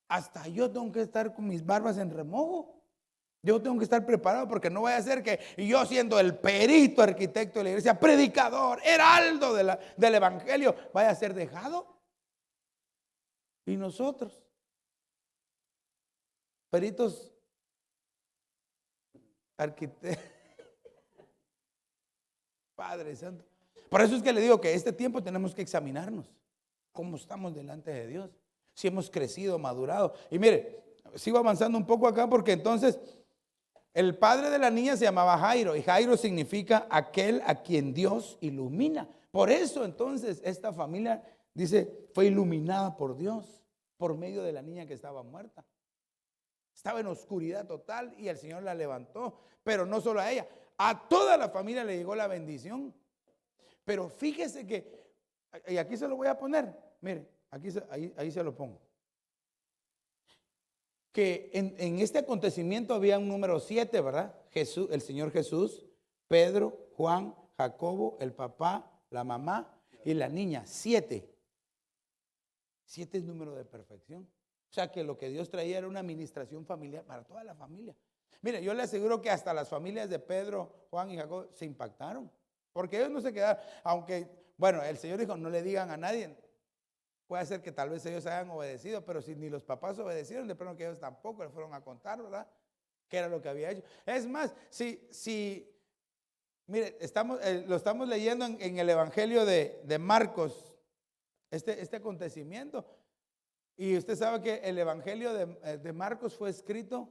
Speaker 1: Hasta yo tengo que estar con mis barbas en remojo. Yo tengo que estar preparado porque no vaya a ser que yo siendo el perito arquitecto de la iglesia, predicador, heraldo del evangelio, vaya a ser dejado. Y nosotros, peritos arquitectos, Padre Santo. Por eso es que le digo que este tiempo tenemos que examinarnos. ¿Cómo estamos delante de Dios? Si hemos crecido, madurado. Y mire, sigo avanzando un poco acá porque entonces el padre de la niña se llamaba Jairo. Y Jairo significa aquel a quien Dios ilumina. Por eso entonces esta familia, dice, fue iluminada por Dios por medio de la niña que estaba muerta. Estaba en oscuridad total y el Señor la levantó. Pero no solo a ella, a toda la familia le llegó la bendición. Pero fíjese que, y aquí se lo voy a poner, mire, aquí ahí se lo pongo. Que en este acontecimiento había un número 7, ¿verdad? Jesús, el Señor Jesús, Pedro, Juan, Jacobo, el papá, la mamá y la niña. 7. 7 es número de perfección. O sea que lo que Dios traía era una administración familiar para toda la familia. Mire, yo le aseguro que hasta las familias de Pedro, Juan y Jacobo se impactaron. Porque ellos no se quedaron, aunque, bueno, el Señor dijo, no le digan a nadie. Puede ser que tal vez ellos hayan obedecido, pero si ni los papás obedecieron, de pronto que ellos tampoco le fueron a contar, ¿verdad? ¿Qué era lo que había hecho? Es más, si Mire, lo estamos leyendo en el Evangelio de Marcos, este acontecimiento. Y usted sabe que el Evangelio de Marcos fue escrito,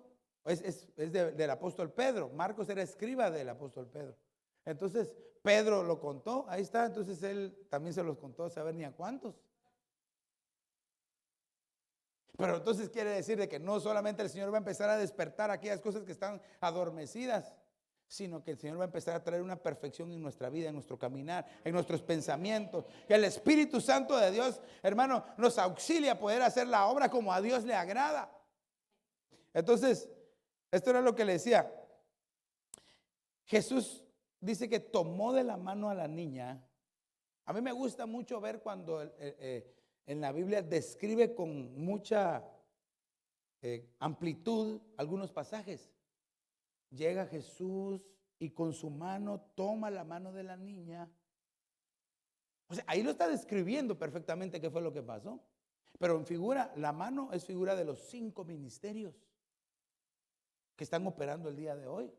Speaker 1: del apóstol Pedro. Marcos era escriba del apóstol Pedro. Entonces, Pedro lo contó, ahí está. Entonces, él también se los contó, a saber ni a cuántos. Pero entonces quiere decir de que no solamente el Señor va a empezar a despertar aquellas cosas que están adormecidas, sino que el Señor va a empezar a traer una perfección en nuestra vida, en nuestro caminar, en nuestros pensamientos. Que el Espíritu Santo de Dios, hermano, nos auxilia a poder hacer la obra como a Dios le agrada. Entonces, esto era lo que le decía. Jesús dice que tomó de la mano a la niña. A mí me gusta mucho ver cuando en la Biblia describe con mucha amplitud algunos pasajes. Llega Jesús y con su mano toma la mano de la niña. O sea, ahí lo está describiendo perfectamente qué fue lo que pasó. Pero en figura, la mano es figura de los 5 ministerios que están operando el día de hoy.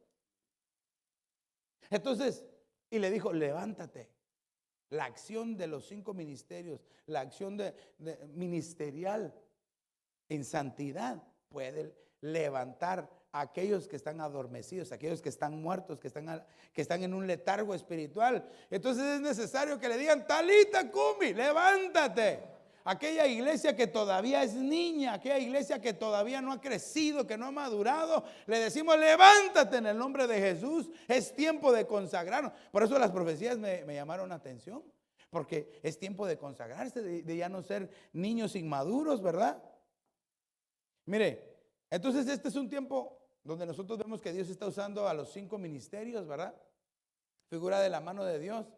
Speaker 1: Entonces, y le dijo, levántate. La acción de los 5 ministerios, la acción ministerial en santidad puede levantar a aquellos que están adormecidos, aquellos que están muertos, que están en un letargo espiritual. Entonces es necesario que le digan, Talita Cumi, levántate. Aquella iglesia que todavía es niña, aquella iglesia que todavía no ha crecido, que no ha madurado, le decimos, levántate en el nombre de Jesús. Es tiempo de consagrarnos. Por eso las profecías me llamaron la atención, porque es tiempo de consagrarse, de ya no ser niños inmaduros, ¿verdad? Mire, entonces este es un tiempo donde nosotros vemos que Dios está usando a los 5 ministerios, ¿verdad? Figura de la mano de Dios,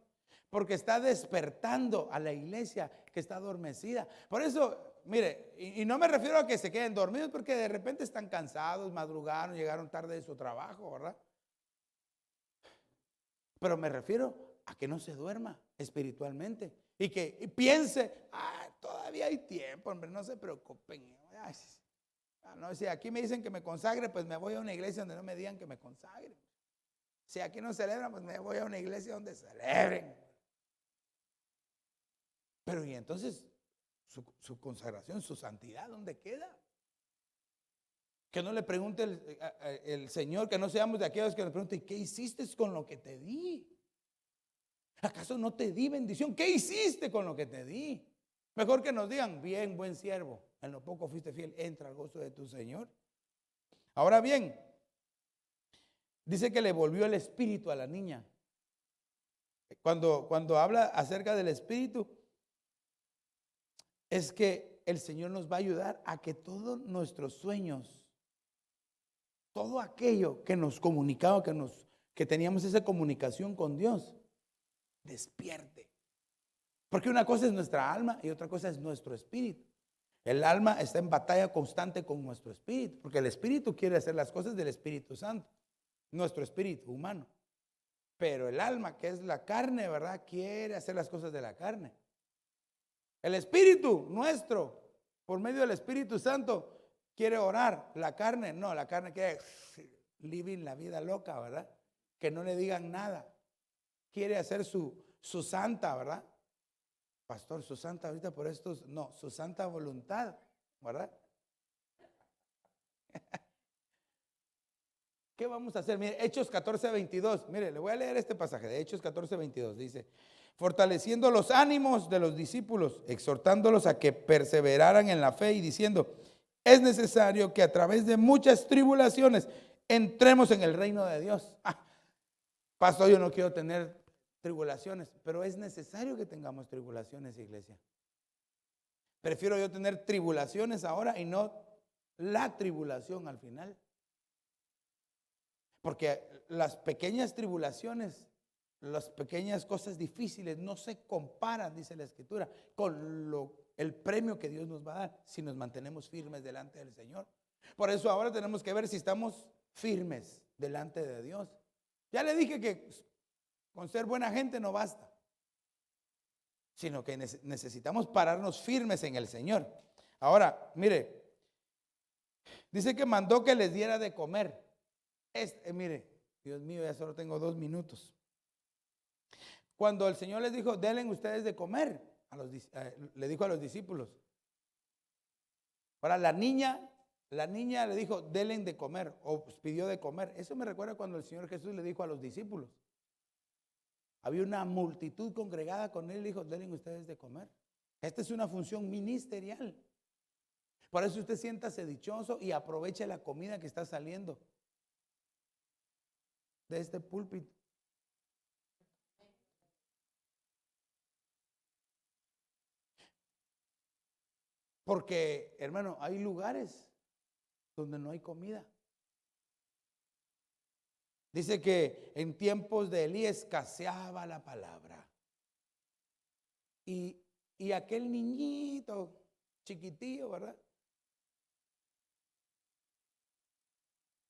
Speaker 1: porque está despertando a la iglesia que está adormecida. Por eso, mire, y no me refiero a que se queden dormidos, porque de repente están cansados, madrugaron, llegaron tarde de su trabajo, ¿verdad? Pero me refiero a que no se duerma espiritualmente y que piense, todavía hay tiempo, hombre, no se preocupen. No, si aquí me dicen que me consagre, pues me voy a una iglesia donde no me digan que me consagre. Si aquí no celebran, pues me voy a una iglesia donde celebren. Pero y entonces, su consagración, su santidad, ¿dónde queda? Que no le pregunte el Señor, que no seamos de aquellos que le pregunten, ¿qué hiciste con lo que te di? ¿Acaso no te di bendición? ¿Qué hiciste con lo que te di? Mejor que nos digan, bien, buen siervo, en lo poco fuiste fiel, entra al gozo de tu Señor. Ahora bien, dice que le volvió el espíritu a la niña. Cuando habla acerca del espíritu, es que el Señor nos va a ayudar a que todos nuestros sueños, todo aquello que nos comunicaba, que teníamos esa comunicación con Dios, despierte. Porque una cosa es nuestra alma y otra cosa es nuestro espíritu. El alma está en batalla constante con nuestro espíritu, porque el espíritu quiere hacer las cosas del Espíritu Santo, nuestro espíritu humano. Pero el alma, que es la carne, ¿verdad?, quiere hacer las cosas de la carne. El espíritu nuestro, por medio del Espíritu Santo, quiere orar. La carne, no, la carne quiere living la vida loca, ¿verdad? Que no le digan nada. Quiere hacer su santa, ¿verdad? Pastor, su santa ahorita por estos, no, su santa voluntad, ¿verdad? ¿Qué vamos a hacer? Mire, Hechos 14:22, mire, le voy a leer este pasaje de Hechos 14:22, dice, fortaleciendo los ánimos de los discípulos, exhortándolos a que perseveraran en la fe y diciendo, es necesario que a través de muchas tribulaciones entremos en el reino de Dios. Pastor, yo no quiero tener tribulaciones, pero es necesario que tengamos tribulaciones, iglesia. Prefiero yo tener tribulaciones ahora y no la tribulación al final. Porque las pequeñas tribulaciones, las pequeñas cosas difíciles no se comparan, dice la Escritura, con el premio que Dios nos va a dar si nos mantenemos firmes delante del Señor. Por eso ahora tenemos que ver si estamos firmes delante de Dios. Ya le dije que con ser buena gente no basta, sino que necesitamos pararnos firmes en el Señor. Ahora, mire, dice que mandó que les diera de comer. Mire, Dios mío, ya solo tengo 2 minutos. Cuando el Señor les dijo, denle ustedes de comer, le dijo a los discípulos. Ahora la niña le dijo, denle de comer, o pidió de comer. Eso me recuerda cuando el Señor Jesús le dijo a los discípulos. Había una multitud congregada con él y le dijo, denle ustedes de comer. Esta es una función ministerial. Por eso usted siéntase dichoso y aproveche la comida que está saliendo de este púlpito. Porque, hermano, hay lugares donde no hay comida. Dice que en tiempos de Elí escaseaba la palabra. Y aquel niñito chiquitillo, ¿verdad?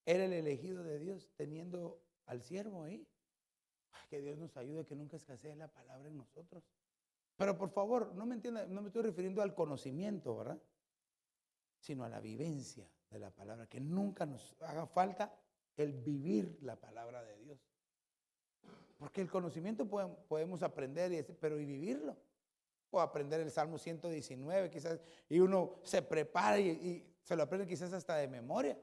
Speaker 1: Era el elegido de Dios, teniendo al siervo ahí. Que Dios nos ayude, que nunca escasee la palabra en nosotros. Pero por favor, no me entienda, no me estoy refiriendo al conocimiento, ¿verdad? Sino a la vivencia de la palabra, que nunca nos haga falta el vivir la palabra de Dios. Porque el conocimiento podemos aprender, pero ¿y vivirlo? O aprender el Salmo 119 quizás, y uno se prepara y se lo aprende quizás hasta de memoria.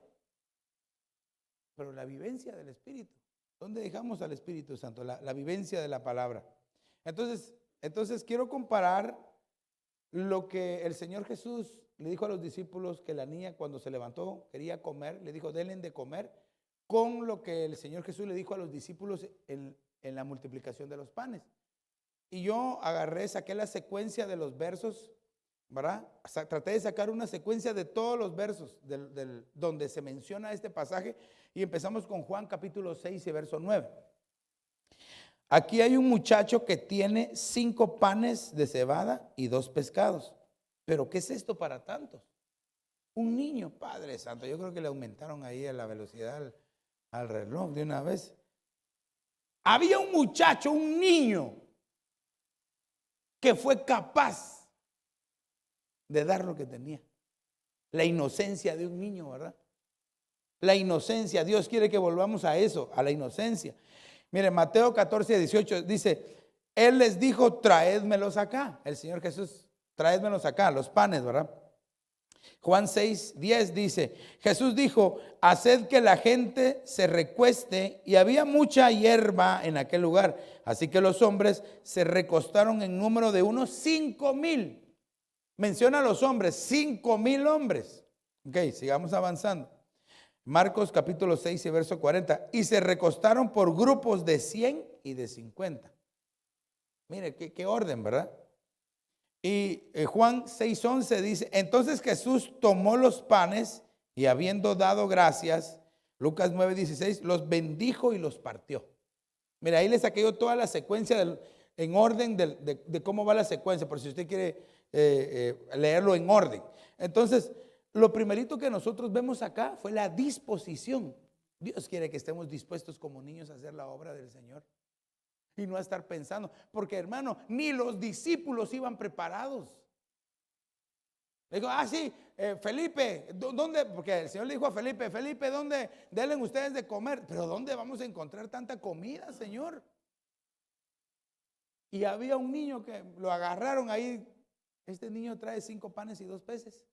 Speaker 1: Pero la vivencia del Espíritu, ¿dónde dejamos al Espíritu Santo? La vivencia de la palabra. Entonces quiero comparar lo que el Señor Jesús le dijo a los discípulos, que la niña cuando se levantó quería comer, le dijo denle de comer, con lo que el Señor Jesús le dijo a los discípulos en la multiplicación de los panes. Y yo saqué la secuencia de los versos, ¿verdad? Traté de sacar una secuencia de todos los versos donde se menciona este pasaje, y empezamos con Juan capítulo 6 y verso 9. Aquí hay un muchacho que tiene 5 panes de cebada y 2 pescados. ¿Pero qué es esto para tantos? Un niño, Padre Santo. Yo creo que le aumentaron ahí a la velocidad al reloj de una vez. Había un muchacho, un niño, que fue capaz de dar lo que tenía. La inocencia de un niño, ¿verdad? La inocencia. Dios quiere que volvamos a eso, a la inocencia. Mire, Mateo 14, 18 dice, Él les dijo, traédmelos acá. El Señor Jesús, traédmelos acá, los panes, ¿verdad? Juan 6, 10 dice, Jesús dijo, haced que la gente se recueste, y había mucha hierba en aquel lugar. Así que los hombres se recostaron en número de unos 5,000. Menciona a los hombres, 5,000 hombres. Ok, sigamos avanzando. Marcos capítulo 6 y verso 40. Y se recostaron por grupos de 100 y de 50. Mire, qué orden, ¿verdad? Y Juan 6:11 dice, entonces Jesús tomó los panes y habiendo dado gracias, Lucas 9:16, los bendijo y los partió. Mira, ahí les saqué yo toda la secuencia en orden de cómo va la secuencia, por si usted quiere leerlo en orden. Entonces, lo primerito que nosotros vemos acá fue la disposición. Dios quiere que estemos dispuestos como niños a hacer la obra del Señor. Y no a estar pensando, porque hermano, ni los discípulos iban preparados. Le digo, sí, Felipe, ¿dónde? Porque el Señor le dijo a Felipe, ¿dónde? Denle ustedes de comer. Pero ¿dónde vamos a encontrar tanta comida, Señor? Y había un niño que lo agarraron ahí. Este niño trae 5 panes y 2 peces.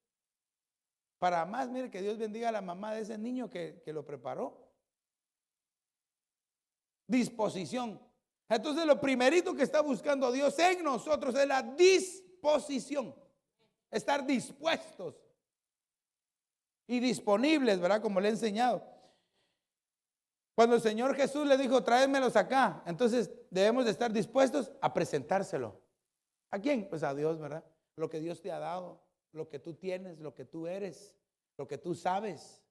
Speaker 1: Para más, mire, que Dios bendiga a la mamá de ese niño que lo preparó. Disposición. Entonces lo primerito que está buscando Dios en nosotros es la disposición. Estar dispuestos y disponibles, ¿verdad? Como le he enseñado. Cuando el Señor Jesús le dijo, tráemelos acá, entonces debemos de estar dispuestos a presentárselo. ¿A quién? Pues a Dios, ¿verdad? Lo que Dios te ha dado, lo que tú tienes, lo que tú eres, lo que tú sabes,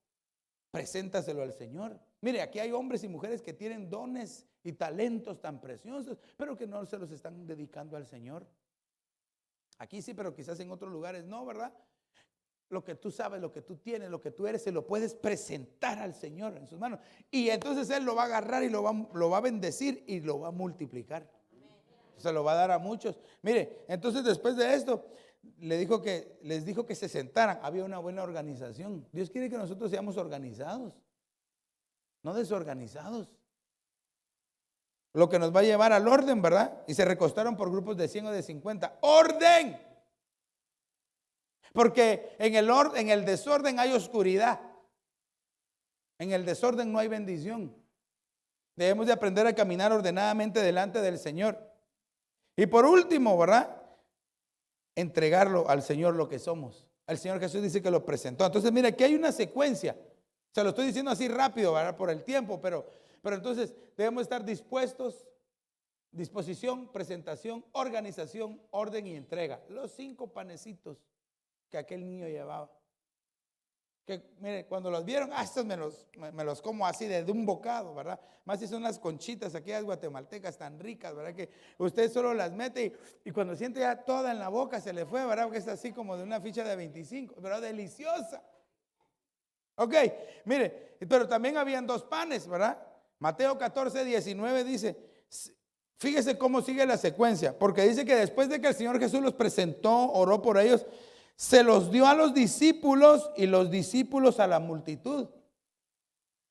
Speaker 1: preséntaselo al Señor. Mire, aquí hay hombres y mujeres que tienen dones y talentos tan preciosos, pero que no se los están dedicando al Señor. Aquí sí, pero quizás en otros lugares no, ¿verdad? Lo que tú sabes, lo que tú tienes, lo que tú eres, se lo puedes presentar al Señor en sus manos. Y entonces Él lo va a agarrar y lo va a bendecir y lo va a multiplicar. Se lo va a dar a muchos. Mire, entonces después de esto, les dijo que se sentaran. Había una buena organización. Dios quiere que nosotros seamos organizados, no desorganizados. lo que nos va a llevar al orden, ¿verdad? Y se recostaron por grupos de 100 o de 50. ¡Orden! Porque en el desorden hay oscuridad. En el desorden no hay bendición. Debemos de aprender a caminar ordenadamente delante del Señor. Y por último, ¿verdad? Entregarlo al Señor lo que somos. El Señor Jesús dice que lo presentó. Entonces, mira, aquí hay una secuencia. Se lo estoy diciendo así rápido, ¿verdad? Por el tiempo, pero entonces debemos estar dispuestos, disposición, presentación, organización, orden y entrega. Los 5 panecitos que aquel niño llevaba. Que mire, cuando los vieron, estos me los como así de un bocado, ¿verdad? Más si son las conchitas aquellas guatemaltecas tan ricas, ¿verdad? Que usted solo las mete y cuando siente ya toda en la boca se le fue, ¿verdad? Porque es así como de una ficha de 25, pero deliciosa. Ok, mire, pero también habían 2 panes, ¿verdad? Mateo 14, 19 dice, fíjese cómo sigue la secuencia, porque dice que después de que el Señor Jesús los presentó, oró por ellos, se los dio a los discípulos y los discípulos a la multitud.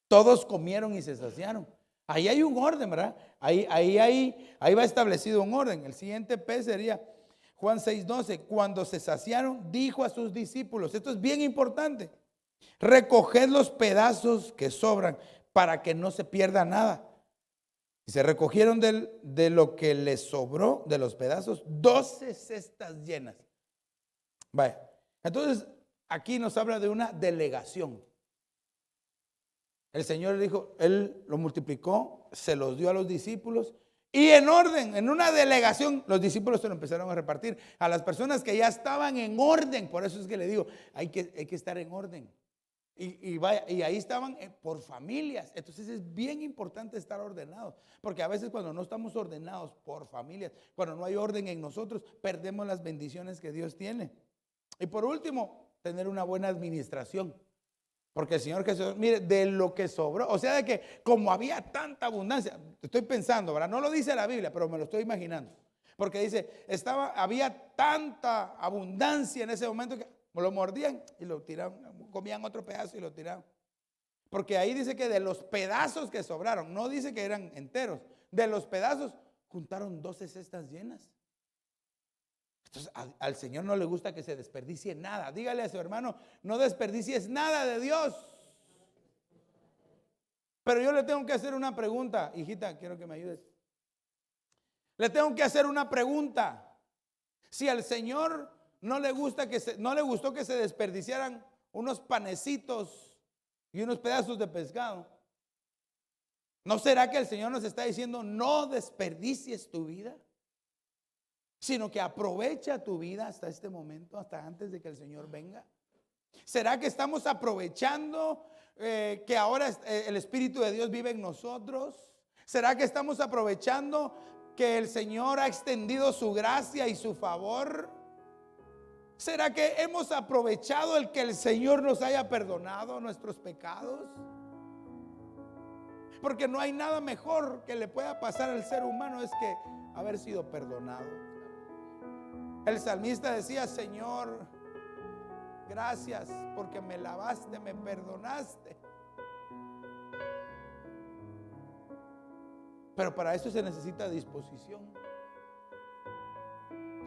Speaker 1: Todos comieron y se saciaron. Ahí hay un orden, ¿verdad? Ahí va establecido un orden. El siguiente P sería Juan 6:12. Cuando se saciaron, dijo a sus discípulos, esto es bien importante, recoged los pedazos que sobran para que no se pierda nada. Y se recogieron de lo que les sobró, de los pedazos, 12 cestas llenas. Vaya, entonces aquí nos habla de una delegación. El Señor dijo, Él lo multiplicó, se los dio a los discípulos y en orden, en una delegación, los discípulos se lo empezaron a repartir a las personas que ya estaban en orden. Por eso es que le digo, hay que estar en orden. Y ahí estaban por familias. Entonces es bien importante estar ordenados, porque a veces cuando no estamos ordenados por familias, cuando no hay orden en nosotros, perdemos las bendiciones que Dios tiene. Y por último, tener una buena administración. Porque el Señor Jesús, mire, de lo que sobró, o sea, de que como había tanta abundancia, estoy pensando, ¿verdad? No lo dice la Biblia, pero me lo estoy imaginando. Porque dice, había tanta abundancia en ese momento que lo mordían y lo tiraban, comían otro pedazo y lo tiraban. Porque ahí dice que de los pedazos que sobraron, no dice que eran enteros, de los pedazos juntaron 12 cestas llenas. Entonces al Señor no le gusta que se desperdicie nada. Dígale a su hermano, no desperdicies nada de Dios. Pero yo le tengo que hacer una pregunta, hijita, quiero que me ayudes. Le tengo que hacer una pregunta. Si al Señor no le gustó que se desperdiciaran unos panecitos y unos pedazos de pescado, ¿no será que el Señor nos está diciendo no desperdicies tu vida? Sino que aprovecha tu vida hasta este momento, hasta antes de que el Señor venga. ¿Será que estamos aprovechando que ahora el Espíritu de Dios vive en nosotros? ¿Será que estamos aprovechando que el Señor ha extendido su gracia y su favor? ¿Será que hemos aprovechado el que el Señor nos haya perdonado nuestros pecados? Porque no hay nada mejor que le pueda pasar al ser humano es que haber sido perdonado. El salmista decía, Señor, gracias porque me lavaste, me perdonaste. Pero para eso se necesita disposición.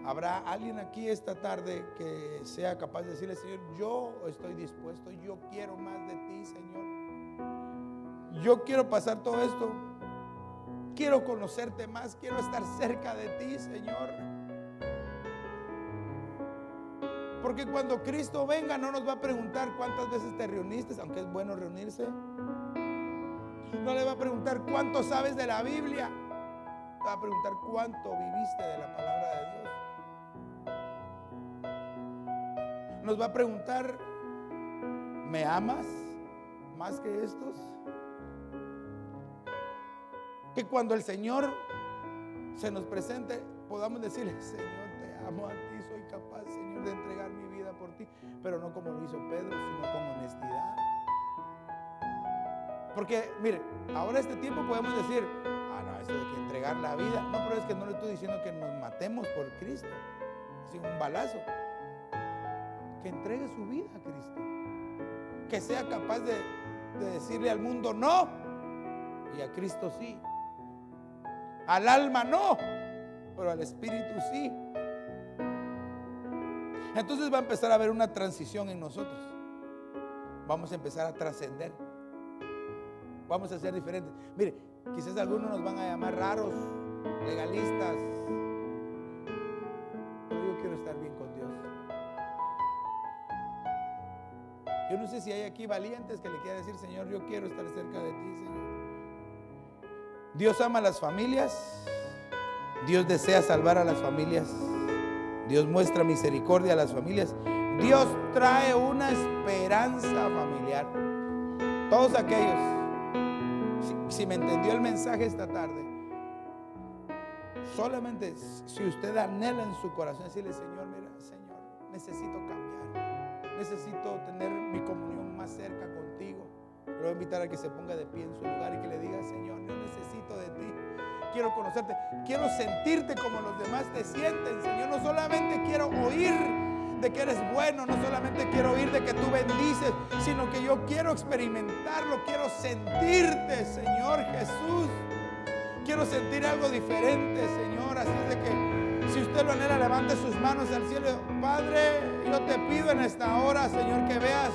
Speaker 1: ¿Habrá alguien aquí esta tarde que sea capaz de decirle, Señor, yo estoy dispuesto, yo quiero más de ti, Señor? Yo quiero pasar todo esto. Quiero conocerte más, quiero estar cerca de ti, Señor. Porque cuando Cristo venga no nos va a preguntar cuántas veces te reuniste, aunque es bueno reunirse. No le va a preguntar cuánto sabes de la Biblia. Le va a preguntar cuánto viviste de la palabra de Dios. Nos va a preguntar, ¿me amas más que estos? Que cuando el Señor se nos presente podamos decirle, Señor, te amo a ti, soy capaz, Señor, de entregar mi vida por ti, pero no como lo hizo Pedro, sino con honestidad. Porque, mire, ahora este tiempo podemos decir, no, eso de que entregar la vida, no, pero es que no le estoy diciendo que nos matemos por Cristo, sin un balazo. Que entregue su vida a Cristo, que sea capaz de decirle al mundo no y a Cristo sí. Al alma no, pero al espíritu sí. Entonces va a empezar a haber una transición en nosotros. Vamos a empezar a trascender. Vamos a ser diferentes. Mire, quizás algunos nos van a llamar raros, legalistas, pero yo quiero estar bien con Dios. Yo no sé si hay aquí valientes que le quieran decir: Señor, yo quiero estar cerca de ti, Señor. Dios ama a las familias. Dios desea salvar a las familias. Dios muestra misericordia a las familias. Dios trae una esperanza familiar. Todos aquellos, si me entendió el mensaje esta tarde, solamente si usted anhela en su corazón decirle: Señor, mira, Señor, necesito cambiar, necesito tener mi comunión más cerca contigo. Le voy a invitar a que se ponga de pie en su lugar y que le diga: Señor, yo necesito de ti. Quiero conocerte, quiero sentirte como los demás te sienten, Señor. No solamente quiero oír de que eres bueno, no solamente quiero oír de que tú bendices, sino que yo quiero experimentarlo, quiero sentirte, Señor Jesús. Quiero sentir algo diferente, Señor. Así es de que si usted lo anhela, levante sus manos al cielo. Padre, yo te pido en esta hora, Señor, que veas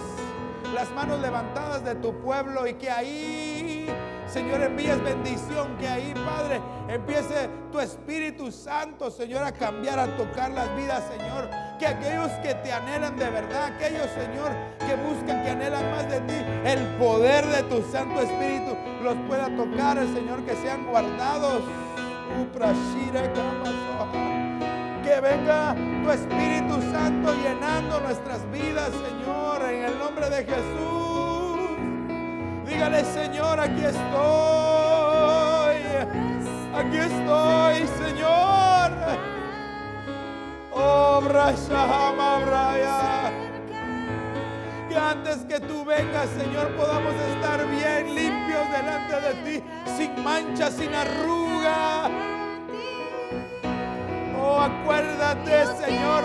Speaker 1: las manos levantadas de tu pueblo y que ahí, Señor, envíes bendición, que ahí, Padre, empiece tu Espíritu Santo, Señor, a cambiar, a tocar las vidas, Señor. Que aquellos que te anhelan de verdad, aquellos, Señor, que buscan, que anhelan más de ti, el poder de tu Santo Espíritu los pueda tocar, Señor, que sean guardados. Que venga tu Espíritu Santo llenando nuestras vidas, Señor, en el nombre de Jesús. Dígale: Señor, aquí estoy. Aquí estoy, Señor. Oh, Braya. Que antes que tú vengas, Señor, podamos estar bien limpios delante de ti, sin mancha, sin arruga. Oh, acuérdate, Señor,